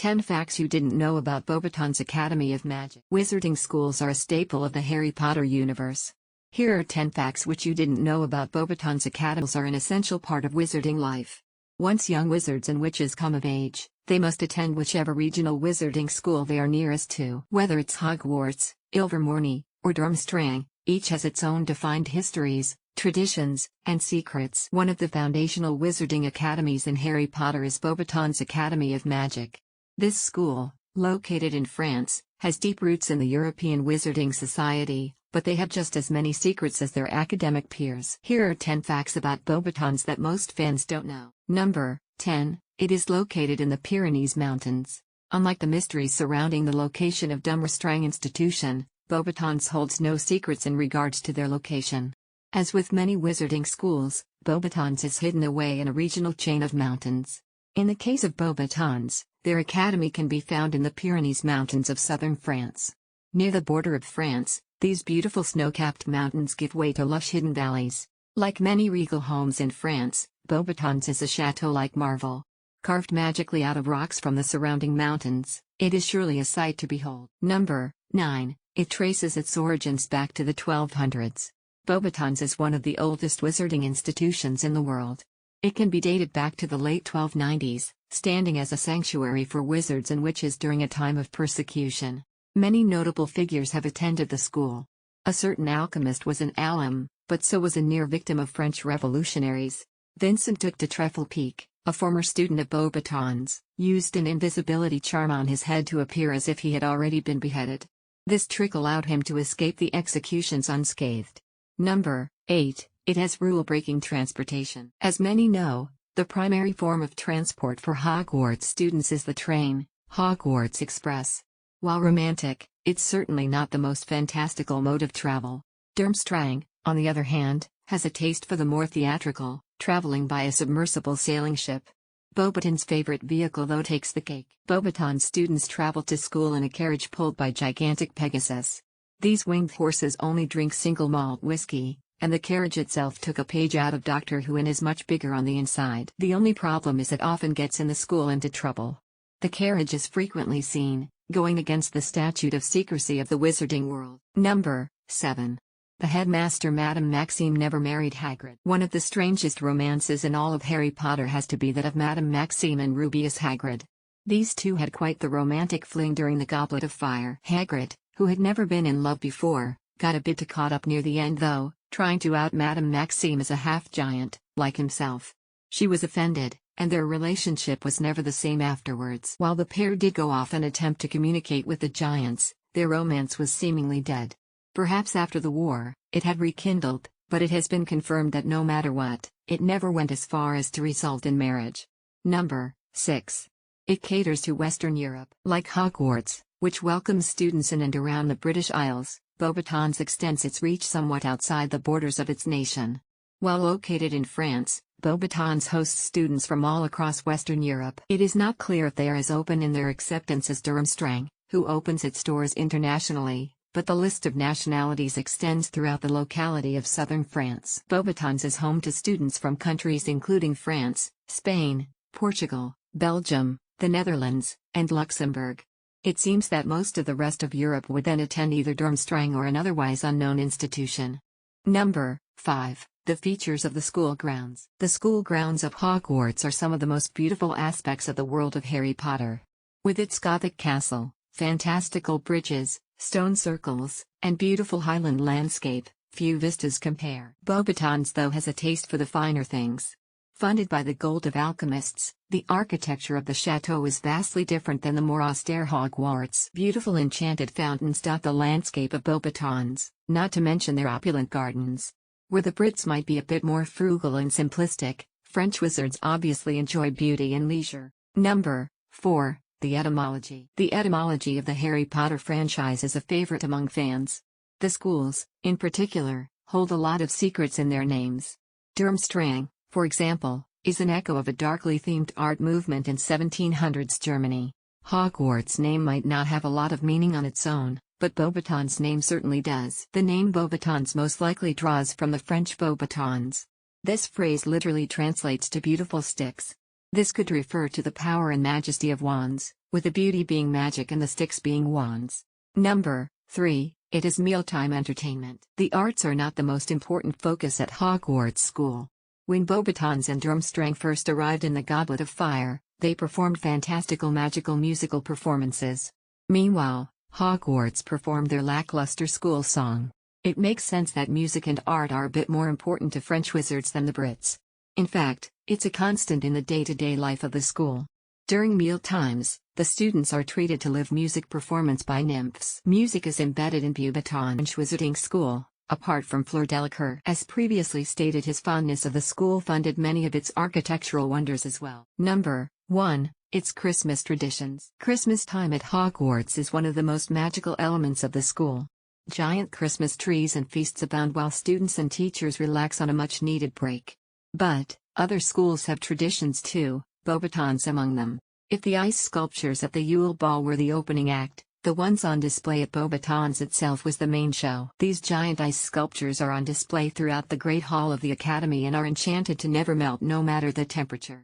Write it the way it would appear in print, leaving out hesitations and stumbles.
10 Facts You Didn't Know About Beauxbatons Academy of Magic. Wizarding schools are a staple of the Harry Potter universe. Here are 10 facts which you didn't know about Beauxbatons academies are an essential part of wizarding life. Once young wizards and witches come of age, they must attend whichever regional wizarding school they are nearest to. Whether it's Hogwarts, Ilvermorny, or Durmstrang, each has its own defined histories, traditions, and secrets. One of the foundational wizarding academies in Harry Potter is Beauxbatons Academy of Magic. This school, located in France, has deep roots in the European Wizarding Society, but they have just as many secrets as their academic peers. Here are 10 facts about Beauxbatons that most fans don't know. Number 10. It is located in the Pyrenees Mountains. Unlike the mysteries surrounding the location of Durmstrang Institution, Beauxbatons holds no secrets in regards to their location. As with many wizarding schools, Beauxbatons is hidden away in a regional chain of mountains. In the case of Beauxbatons, their academy can be found in the Pyrenees Mountains of southern France. Near the border of France, these beautiful snow-capped mountains give way to lush hidden valleys. Like many regal homes in France, Beauxbatons is a chateau-like marvel. Carved magically out of rocks from the surrounding mountains, it is surely a sight to behold. Number 9. It traces its origins back to the 1200s. Beauxbatons is one of the oldest wizarding institutions in the world. It can be dated back to the late 1290s, standing as a sanctuary for wizards and witches during a time of persecution. Many notable figures have attended the school. A certain alchemist was an alum, but so was a near victim of French revolutionaries. Vincent Duc de Treffelpique, a former student of Beauxbatons, used an invisibility charm on his head to appear as if he had already been beheaded. This trick allowed him to escape the executions unscathed. Number 8. It has rule-breaking transportation. As many know, the primary form of transport for Hogwarts students is the train, Hogwarts Express. While romantic, it's certainly not the most fantastical mode of travel. Durmstrang, on the other hand, has a taste for the more theatrical, traveling by a submersible sailing ship. Beauxbatons' favorite vehicle though takes the cake. Beauxbatons students travel to school in a carriage pulled by gigantic Pegasus. These winged horses only drink single malt whiskey, and the carriage itself took a page out of Doctor Who and is much bigger on the inside. The only problem is it often gets in the school into trouble. The carriage is frequently seen, going against the statute of secrecy of the wizarding world. Number 7. The headmaster Madame Maxime never married Hagrid. One of the strangest romances in all of Harry Potter has to be that of Madame Maxime and Rubeus Hagrid. These two had quite the romantic fling during the Goblet of Fire. Hagrid, who had never been in love before, got a bit caught up near the end though, trying to out Madame Maxime as a half-giant, like himself. She was offended, and their relationship was never the same afterwards. While the pair did go off and attempt to communicate with the giants, their romance was seemingly dead. Perhaps after the war, it had rekindled, but it has been confirmed that no matter what, it never went as far as to result in marriage. Number 6. It caters to Western Europe. Like Hogwarts, which welcomes students in and around the British Isles, Beauxbatons extends its reach somewhat outside the borders of its nation. While located in France, Beauxbatons hosts students from all across Western Europe. It is not clear if they are as open in their acceptance as Durmstrang, who opens its doors internationally, but the list of nationalities extends throughout the locality of southern France. Beauxbatons is home to students from countries including France, Spain, Portugal, Belgium, the Netherlands, and Luxembourg. It seems that most of the rest of Europe would then attend either Durmstrang or an otherwise unknown institution. Number 5. The features of the school grounds. The school grounds of Hogwarts are some of the most beautiful aspects of the world of Harry Potter. With its Gothic castle, fantastical bridges, stone circles, and beautiful highland landscape, few vistas compare. Beauxbatons though has a taste for the finer things. Funded by the gold of alchemists, the architecture of the chateau is vastly different than the more austere Hogwarts. Beautiful enchanted fountains dot the landscape of Beauxbatons, not to mention their opulent gardens. Where the Brits might be a bit more frugal and simplistic, French wizards obviously enjoy beauty and leisure. Number 4. The etymology. The etymology of the Harry Potter franchise is a favorite among fans. The schools, in particular, hold a lot of secrets in their names. Durmstrang, for example, is an echo of a darkly themed art movement in 1700s Germany. Hogwarts' name might not have a lot of meaning on its own, but Beauxbatons' name certainly does. The name Beauxbatons most likely draws from the French beaux batons. This phrase literally translates to beautiful sticks. This could refer to the power and majesty of wands, with the beauty being magic and the sticks being wands. Number 3. It is mealtime entertainment. The arts are not the most important focus at Hogwarts School. When Beauxbatons and Durmstrang first arrived in the Goblet of Fire, they performed fantastical magical musical performances. Meanwhile, Hogwarts performed their lackluster school song. It makes sense that music and art are a bit more important to French wizards than the Brits. In fact, it's a constant in the day-to-day life of the school. During meal times, the students are treated to live music performance by nymphs. Music is embedded in Beauxbatons Wizarding School, apart from Fleur Delacour. As previously stated, his fondness of the school funded many of its architectural wonders as well. Number 1. Its Christmas traditions. Christmas time at Hogwarts is one of the most magical elements of the school. Giant Christmas trees and feasts abound while students and teachers relax on a much-needed break. But, other schools have traditions too, Beauxbatons among them. If the ice sculptures at the Yule Ball were the opening act, the ones on display at Beauxbatons itself was the main show. These giant ice sculptures are on display throughout the Great Hall of the Academy and are enchanted to never melt no matter the temperature.